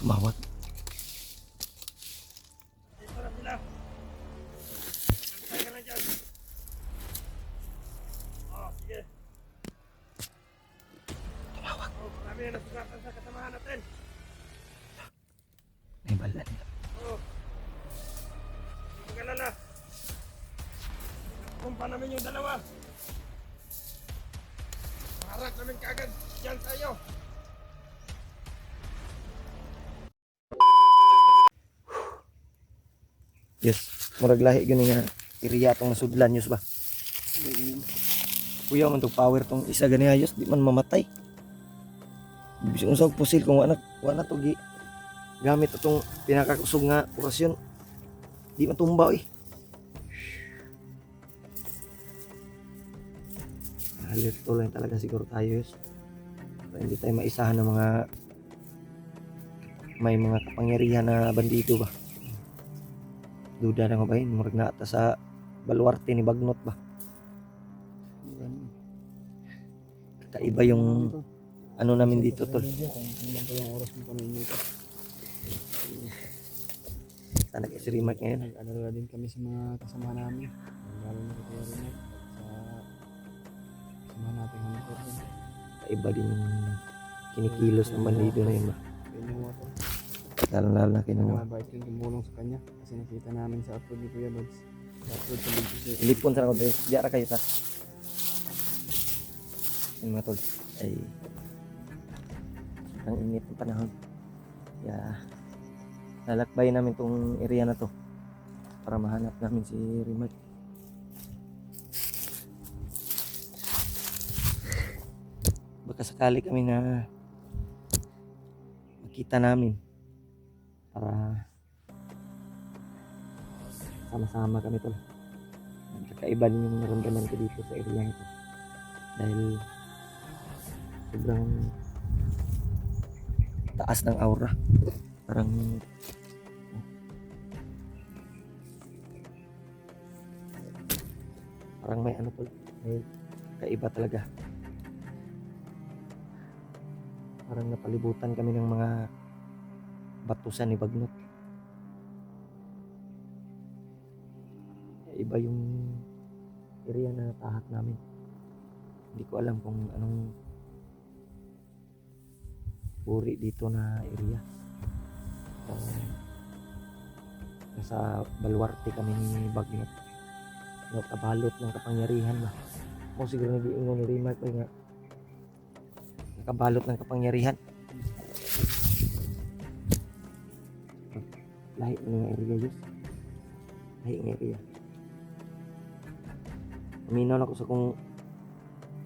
Tumawat. Dito na sila. Antay ka lang dyan. Sige. Tumawat. Marami na nasugatan sa kasamahan natin. May bala nila. Hindi mag-alala. Kumpa namin yung dalawa. Harap namin kagad dyan sa iyo. Yes. Murag lahi gani nga iriya tong nasudlan yus ba. Kuya man tong power tong isa gani ayos di man mamatay. Bisig usag pusil kung wala to gi gamit itong pinakakusog nga orasyon. Di man tumba eh. Alerto lang talaga siguro tayo yus. Para hindi tayo maisahan ng mga may mga kapangyarihan na bandido ba. Duda na ko ba yun? Murag na ata sa baluarte ni Bagnot ba? Kaiba yung ano namin dito tol. Sana kay si Rimac ngayon. Nag-alala din kami sa mga kasama namin. Lalo na kay Kuya Rinat sa kasama natin hunter din. Kaiba din yung kinikilos ng bandido na yun ba? Yun yung water. Lalo na kinuha. Mabait yung tumulong sa kanya kasi nakita namin sa upload ni Kuya Buds. Sa upload sa video. Ilipon sa ako dahil diara kayo ta. Yung mga tol. Ay ang init ng panahon. Yeah. Lalakbay namin tong area na to para mahanap namin si Rimac. Baka sakali kami na makita namin para sama-sama kami tol. Kakaiba din yung naramdaman ko dito sa area nito dahil sobrang taas ng aura, parang may ano tol, may kaiba talaga. Parang napalibutan kami ng mga batusan ni Bagnot. Iba yung area na tahak namin. Hindi ko alam kung anong uri dito na area. Nasa baluarte kami ni Bagnot. Nakabalot ng kapangyarihan ba? O siguro nag-iingon ni Rimac ko nga nakabalot ng kapangyarihan. Lahi ng area yun. Lahi ng area. Aminaw na ko sa kung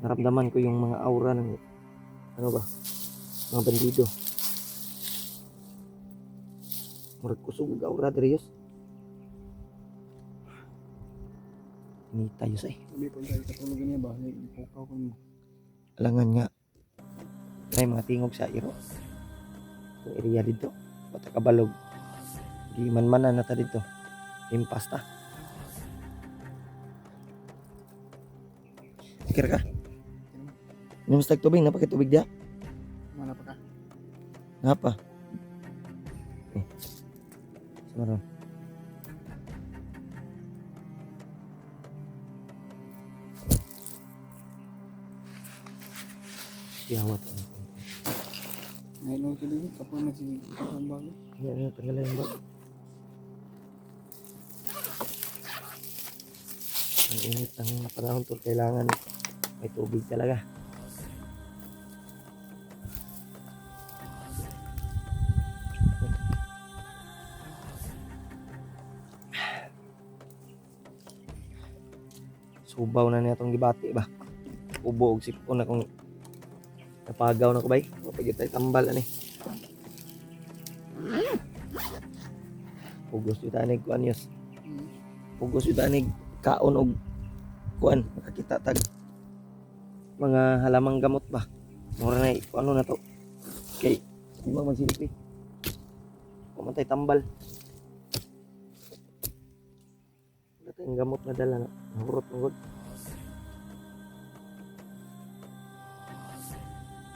naramdaman ko yung mga aura ng ano ba, mga bandido. Murag kusog aura diri yus. Ini tayo sa Sabi po tayo katulog niya ba? Ipukaw ko mo. alangan nga. May mga tingog sa iro. Yung area dito. Pata kabalog. Di man-manan na ta dito. Impasta. Kira ka? Nung tubig, napakitubig dia? Mana pa ka? Ngapa? Samaron. Siyawat. Ngayon lang sila yun. Kapag nagsisikapang bago. Yan, tanggalin ba? Ang init ng panahon to, kailangan may tubig talaga. Subaw na niya itong gibati ba? Ubo og sipon akong napagaw na ko bay. Kapag tayo tambal ani. Pugos yung tanig kuan yus. Pugos yung tanig kaon og kuan. Nakakita tag mga halamang gamot ba. Mura na ano na to. Okay. Di ba magsilpi? Kuman tayo tambal. Wala tayong gamot na dala na. Nahurot ng god.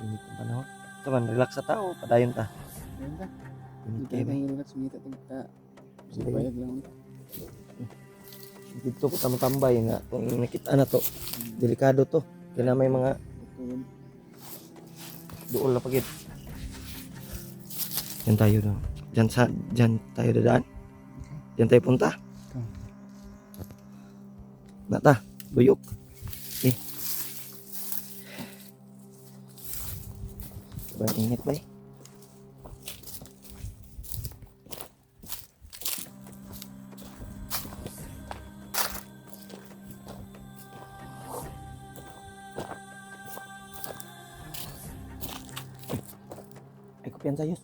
Init ang panahon. Ito man, relax sa tao. Padayon ta. Ayun ka. Init Dito kayo ba? tayo relax, mita tagka. Subayag lang. Dito ko tambay nga. Kung nakita na to, delikado to. Kaya na may mga Ito, dool na pagit. Diyan tayo daw. Diyan tayo dadaan. Diyan tayo punta. Ikaw. Nata, buyok. Eh. Sobrang init ba eh? Ay, kumpiyansa Yus.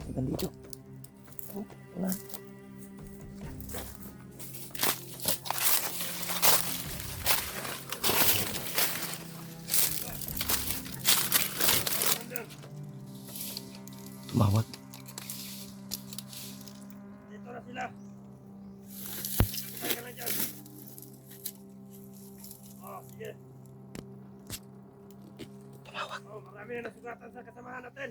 Hanggang dito. Oh, wala. Tumawag. Dito na sila. Antay ka lang dyan. Oh, sige. Tumawag. Oh, marami na nasugatan sa kasamahan natin.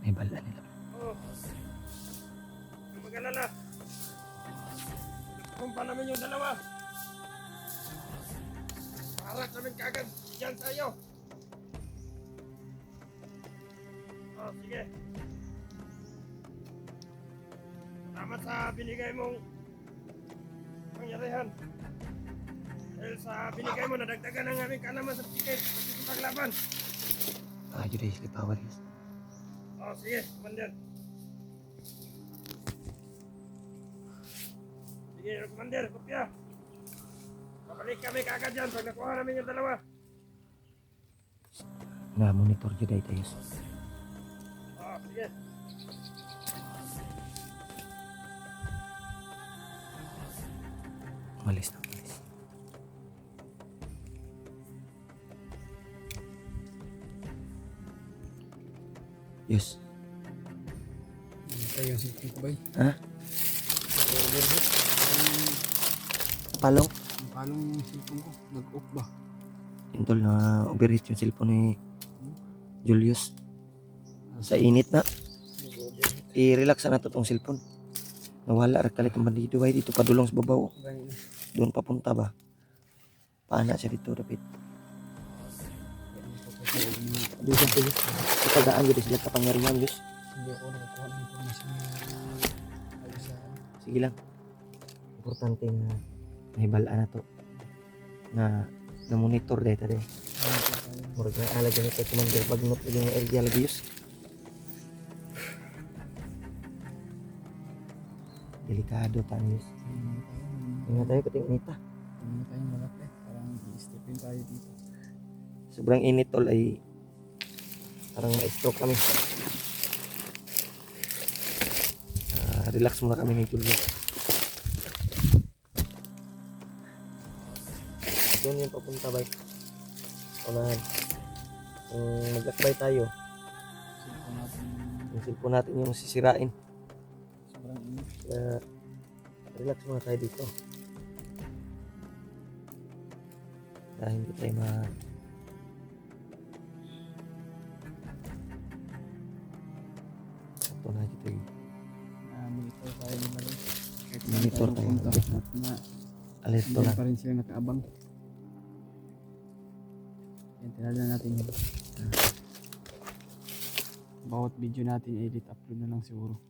May bala nila. Oh. Huwag mag-alala. Kumpa namin yung dalawa. Harap namin kagad dyan sa iyo. Oh, sige. Salamat sa binigay mong pangyarihan. Dahil sa binigay mo, nadagdagan ang aming kalaman sa tiket sa paglaban. Ayo deh, silipawan Yus. Oh, sige, Commander. Sige, Commander, kopya. Babalik kami kaagad dyan pag nakuha namin yung dalawa. Nga monitor juga itu Yus. Oh, sige. Malis na, malis. Yus. tayo yung cellphone ko ba? Ha? Palong. Ang palong yung cellphone ko. Nag-off ba? Tintol na overheat yung cellphone ni Julius. Sa init na. I-relax na to tong cellphone. Nawala ra kalit ang bandido ay dito padulong sa babaw. Doon papunta ba? Paana siya dito dapat. Doon sa Yus. Itagaan gyud sila kapangyarihan Yus. Hindi ako nakakuha ng information na ayos sa Sige lang. Importante nga nahibala na to. Na monitor dahil tadi. Murag na alag na kay Commander Bagnot lagi nga area lagi Yus. Delikado tayo Yus. Ingat tayo kating inita. Hindi tayo malaki. Parang i-stepin tayo dito. Sobrang init tol ay parang ma-stroke kami. Relax muna kami ni Julius. Doon yung papunta ba? Unahan. Kung maglakbay tayo, Cellphone natin yung cellphone natin yung sisirain. sobrang init. Kaya relax muna tayo dito. Dahil hindi tayo ito na dito eh. Monitor tayo nila rin. Kahit saan Monitor tayo. pupunta, na Alerto diyan lang. pa rin sila nakaabang. Yan, tinala natin yun. Bawat video natin edit, upload na lang siguro.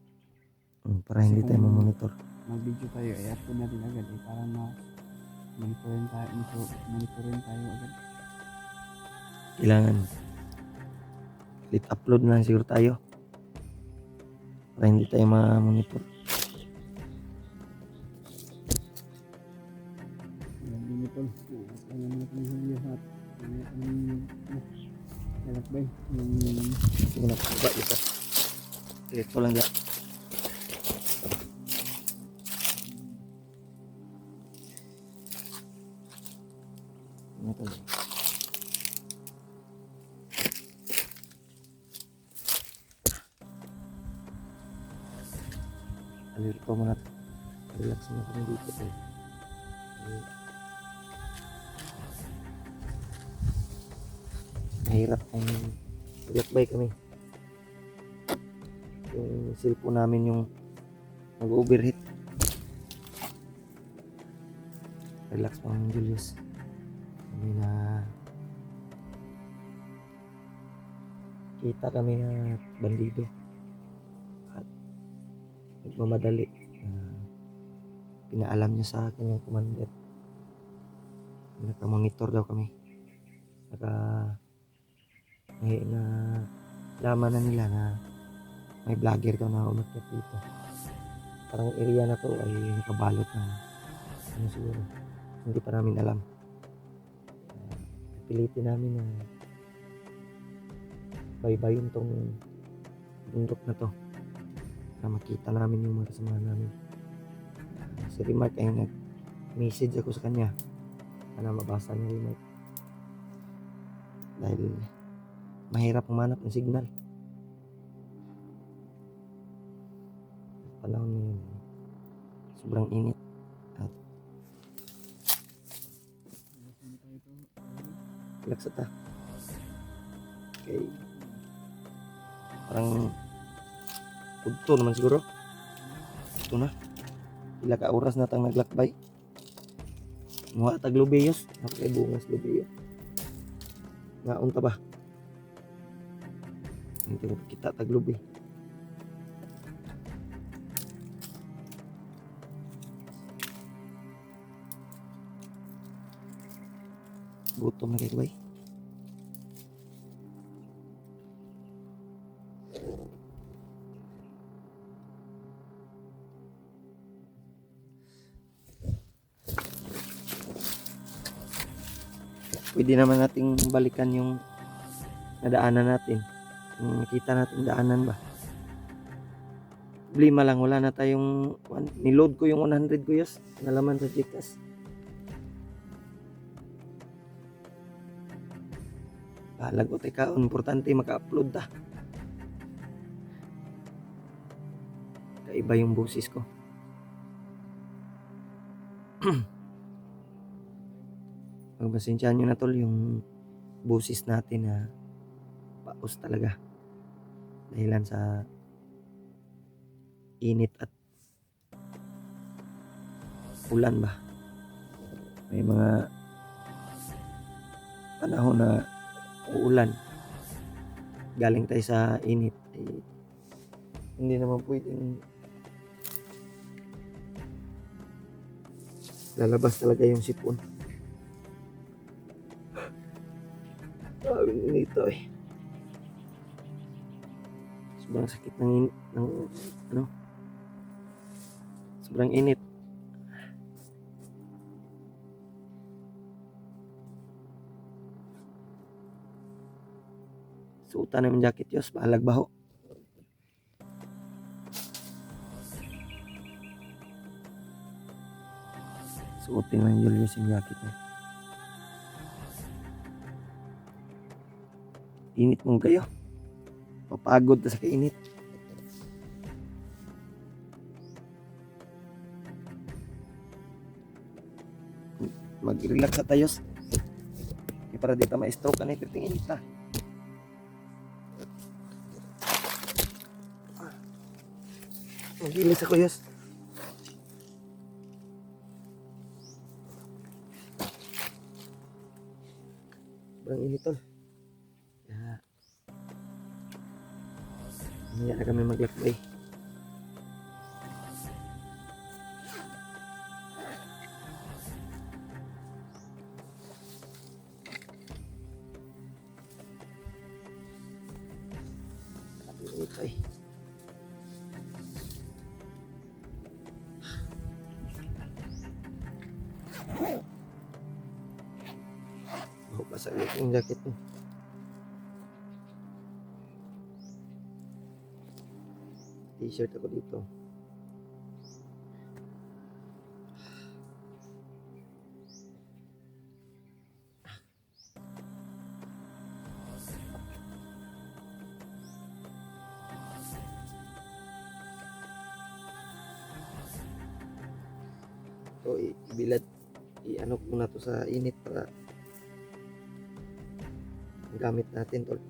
Para hindi tayo mamonitor. Mag-video tayo, i-upload natin agad. Parang monitorin tayo agad. Kailangan click upload na lang siguro tayo. Para hindi tayo ma-monitor. Yan, monitor. Kaya natin yung video at nalakbay. Sige na, baba isa. Ito lang dyan. Ano to? Alerto muna. Relax muna kami dito. Mahirap ang maglakbay kami. yung cellphone namin yung nag-overheat. Relax lang Julius. Kami na kita kami na bandido at nagmamadali. Pinaalam niya sa akin yung commander. Naka-monitor daw kami. Na laman na nila na may vlogger daw na umakyat dito. Parang area na to ay nakabalot ng ano siguro. Hindi pa namin alam. Pilitin namin na baybayin tong bundok na to para makita namin yung mga kasama namin. Si Remark ay nag-message ako sa kanya para mabasa niya Remark dahil mahirap humanap ng signal panahon ngayon. Sobrang init at relax ta. Okay, parang udto naman siguro. Ito na pila ka oras na tang naglakbay. Mga tag lubiyos, napakay bungas lubiyo. Ngaon ta ba? Hindi ko kita tag lubi. Gutom na kayo bay. Pwede naman nating balikan yung nadaanan natin. Yung nakita natin daanan ba. Problema lang, wala na tayong niload ko yung 100 ko yas. Nalaman sa Gcash. Lagot ka, importante maka-upload ta. Kaiba yung boses ko. Pagpasensyahan nyo na tol yung boses natin na paus talaga dahilan sa init at ulan ba. May mga panahon na uulan galing tayo sa init hindi naman pwedeng lalabas talaga yung sipon. Nito sobrang sakit ng ano, sobrang init. Suotan naman jacket yos, bahalag baho. Suotin lang Julius yung jacket niya. Init mong kayo. Papagod na sa kainit. Mag-relax sa tayos. Para dito ma-stroke ka na ipiting init na. Mag-ilis ako yos. Sobrang init tol. Mamaya na kami maglakbay. Ito eh. Basag yung jacket mo. T-shirt ako dito. So, ibilad. I-ano ko na to sa init para gamit natin tol.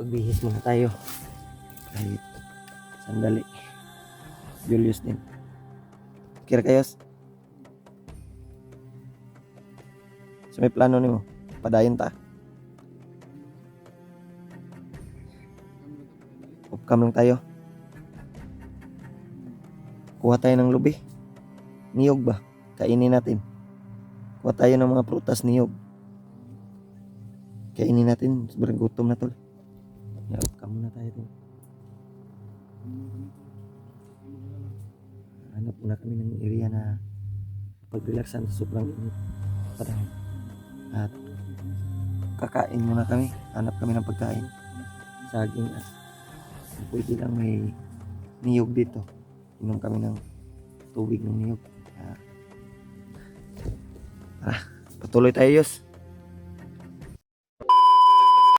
Pagbihis muna tayo. Kahit sandali. Julius din. Kira kayos? So may plano nimo? Padayon ta. Upcam lang tayo. Kuha tayo ng lubi. Niyog ba? Kainin natin. Kuha tayo ng mga prutas niyog. Kainin natin. Sobrang gutom na tol. Upcam muna tayo tol. Hanap muna kami ng area na pag-relaxan sa sobrang init. Padahal. At kakain muna kami. Hanap kami ng pagkain. Saging at pwede lang may niyog dito. Inom kami ng tubig ng niyog. Tara, patuloy tayo, Yos.